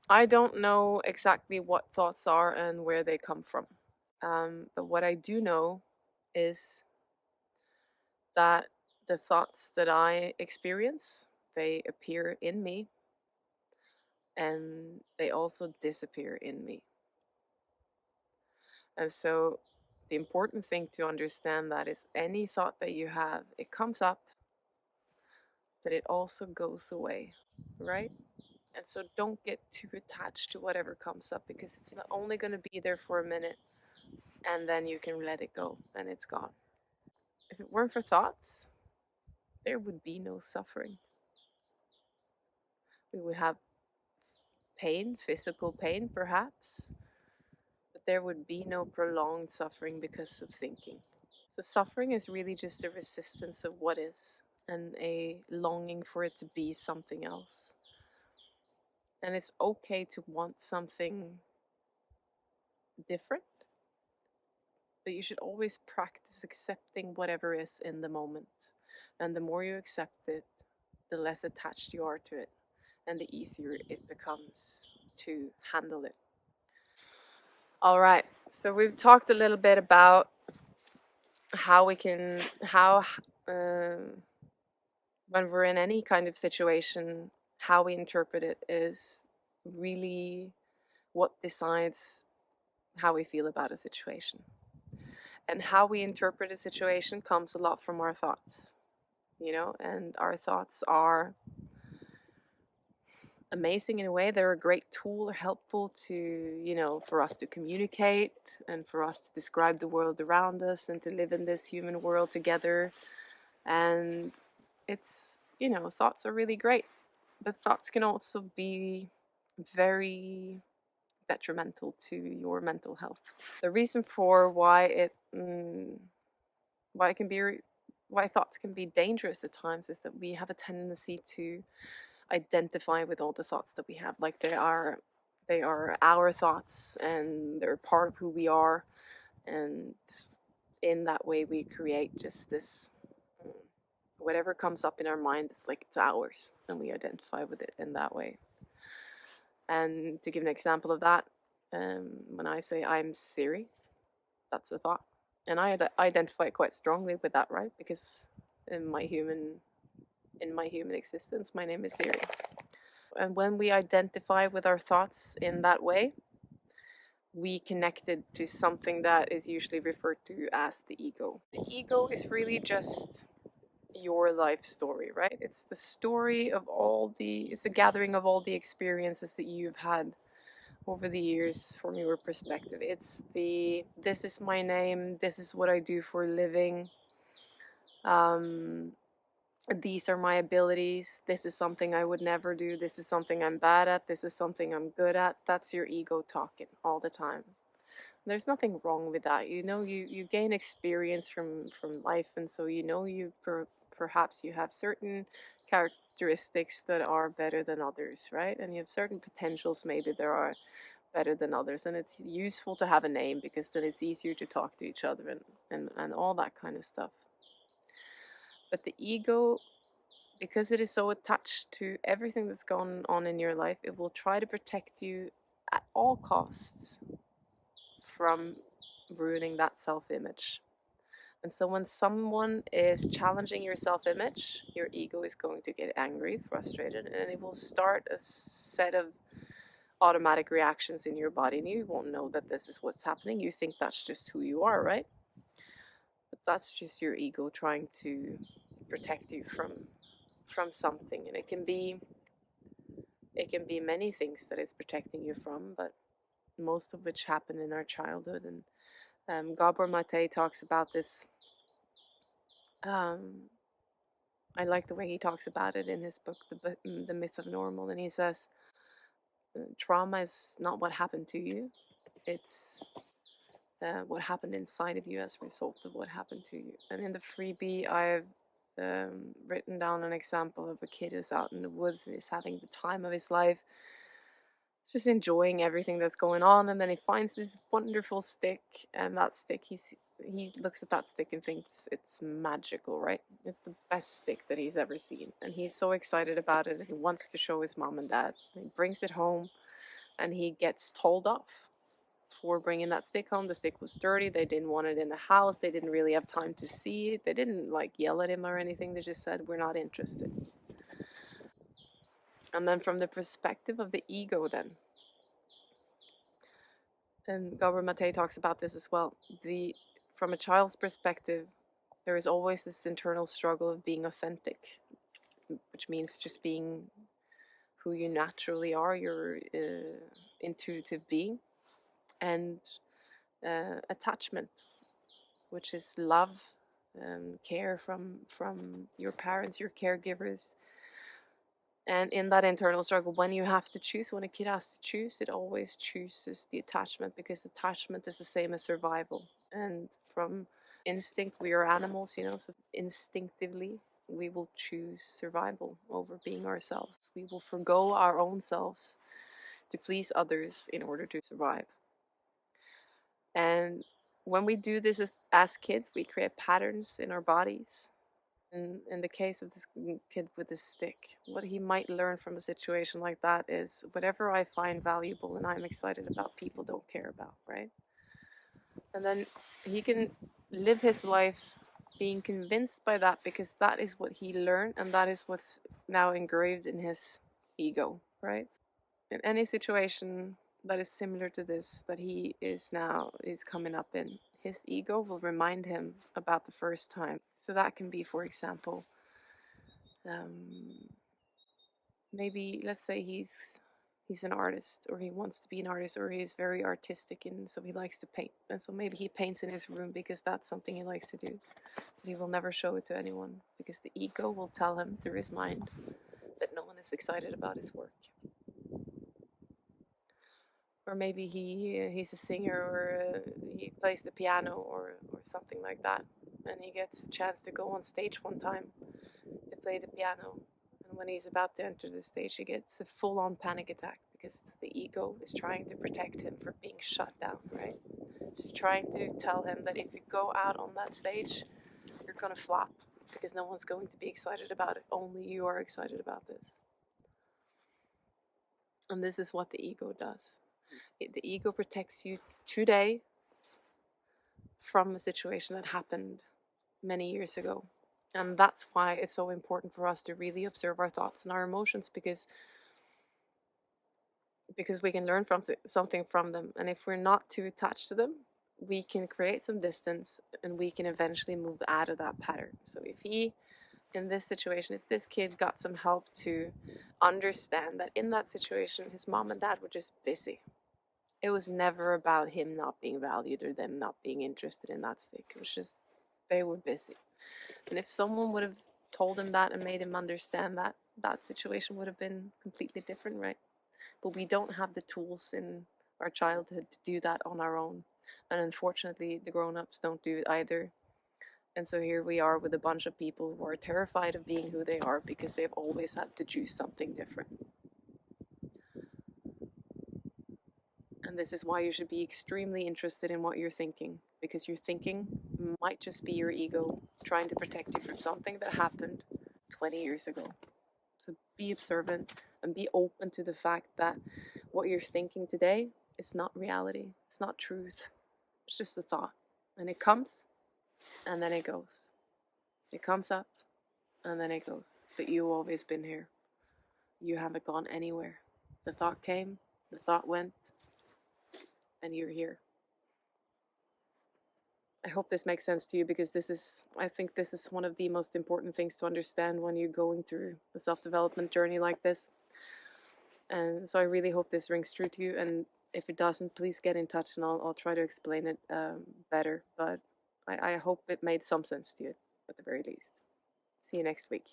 I don't know exactly what thoughts are and where they come from. But what I do know is that the thoughts that I experience, they appear in me and they also disappear in me. And so the important thing to understand that is any thought that you have, it comes up, but it also goes away, right? And so don't get too attached to whatever comes up because it's not only going to be there for a minute and then you can let it go and it's gone. If it weren't for thoughts, there would be no suffering. We would have pain, physical pain perhaps, but there would be no prolonged suffering because of thinking. So, suffering is really just a resistance of what is and a longing for it to be something else. And it's okay to want something different, but you should always practice accepting whatever is in the moment. And the more you accept it, the less attached you are to it, and the easier it becomes to handle it. All right, so we've talked a little bit about how um, when we're in any kind of situation, how we interpret it is really what decides how we feel about a situation. And how we interpret a situation comes a lot from our thoughts, and our thoughts are amazing in a way. They're a great tool, helpful to, for us to communicate and for us to describe the world around us and to live in this human world together. And thoughts are really great, but thoughts can also be very detrimental to your mental health. The reason for why it can be why thoughts can be dangerous at times is that we have a tendency to identify with all the thoughts that we have, like they are our thoughts and they're part of who we are, and in that way we create just this whatever comes up in our mind, it's like it's ours and we identify with it in that way. And to give an example of that, when I say I'm Siri, that's a thought, and I identify quite strongly with that, right? Because in my human existence, my name is Siri. And when we identify with our thoughts in that way, we connected to something that is usually referred to as the ego. The ego is really just your life story, right? It's the story of it's a gathering of all the experiences that you've had over the years from your perspective. This is my name, this is what I do for a living, um, these are my abilities, this is something I would never do, this is something I'm bad at, this is something I'm good at. That's your ego talking all the time. There's nothing wrong with that. You gain experience from life, and so perhaps you have certain characteristics that are better than others, right? And you have certain potentials maybe there are better than others, and it's useful to have a name because then it's easier to talk to each other and all that kind of stuff. But the ego, because it is so attached to everything that's going on in your life, it will try to protect you at all costs from ruining that self-image. And so when someone is challenging your self-image, your ego is going to get angry, frustrated, and it will start a set of automatic reactions in your body, and you won't know that this is what's happening. You think that's just who you are, right? But that's just your ego trying to protect you from something, and it can be many things that it's protecting you from, but most of which happen in our childhood. And Gabor Mate talks about this. Um, I like the way he talks about it in his book, The Myth of Normal, and he says trauma is not what happened to you; it's what happened inside of you as a result of what happened to you. And in the freebie, I've written down an example of a kid who's out in the woods and is having the time of his life, just enjoying everything that's going on, and then he finds this wonderful stick, and that stick, he looks at that stick and thinks it's magical, right? It's the best stick that he's ever seen, and he's so excited about it, and he wants to show his mom and dad. And he brings it home, and he gets told off for bringing that stick home. The stick was dirty. They didn't want it in the house. They didn't really have time to see it. They didn't like yell at him or anything. They just said, "We're not interested." And then from the perspective of the ego, then, and Gabor Mate talks about this as well. From a child's perspective, there is always this internal struggle of being authentic, which means just being who you naturally are, your intuitive being, and attachment, which is love, care from your parents, your caregivers. And in that internal struggle, when you have to choose, when a kid has to choose, it always chooses the attachment, because attachment is the same as survival. And from instinct, we are animals, so instinctively we will choose survival over being ourselves. We will forgo our own selves to please others in order to survive. And when we do this as kids, we create patterns in our bodies. In the case of this kid with this stick, what he might learn from a situation like that is, whatever I find valuable and I'm excited about, people don't care about, right? And then he can live his life being convinced by that, because that is what he learned, and that is what's now engraved in his ego, right? In any situation that is similar to this that he is coming up in, his ego will remind him about the first time. So that can be, for example, maybe let's say he's an artist, or he wants to be an artist, or he's very artistic, and so he likes to paint, and so maybe he paints in his room because that's something he likes to do, but he will never show it to anyone, because the ego will tell him through his mind that no one is excited about his work. Or maybe he's a singer, or he plays the piano, or something like that, and he gets a chance to go on stage one time to play the piano, and when he's about to enter the stage, he gets a full-on panic attack, because the ego is trying to protect him from being shut down, right? It's trying to tell him that if you go out on that stage, you're gonna flop, because no one's going to be excited about it. Only you are excited about this. And this is what the ego does. The ego protects you today from a situation that happened many years ago. And that's why it's so important for us to really observe our thoughts and our emotions, because we can learn from something from them. And if we're not too attached to them, we can create some distance, and we can eventually move out of that pattern. So if in this situation, if this kid got some help to understand that in that situation, his mom and dad were just busy. It was never about him not being valued or them not being interested in that stick. It was just they were busy. And if someone would have told him that and made him understand that, that situation would have been completely different, right? But we don't have the tools in our childhood to do that on our own. And unfortunately, the grown-ups don't do it either. And so here we are with a bunch of people who are terrified of being who they are, because they've always had to choose something different. And this is why you should be extremely interested in what you're thinking, because your thinking might just be your ego trying to protect you from something that happened 20 years ago. So be observant and be open to the fact that what you're thinking today is not reality. It's not truth. It's just a thought. And it comes, and then it goes. It comes up, and then it goes. But you've always been here. You haven't gone anywhere. The thought came, the thought went, and you're here. I hope this makes sense to you, because I think this is one of the most important things to understand when you're going through a self-development journey like this. And so I really hope this rings true to you. And if it doesn't, please get in touch, and I'll try to explain it better. But I hope it made some sense to you at the very least. See you next week.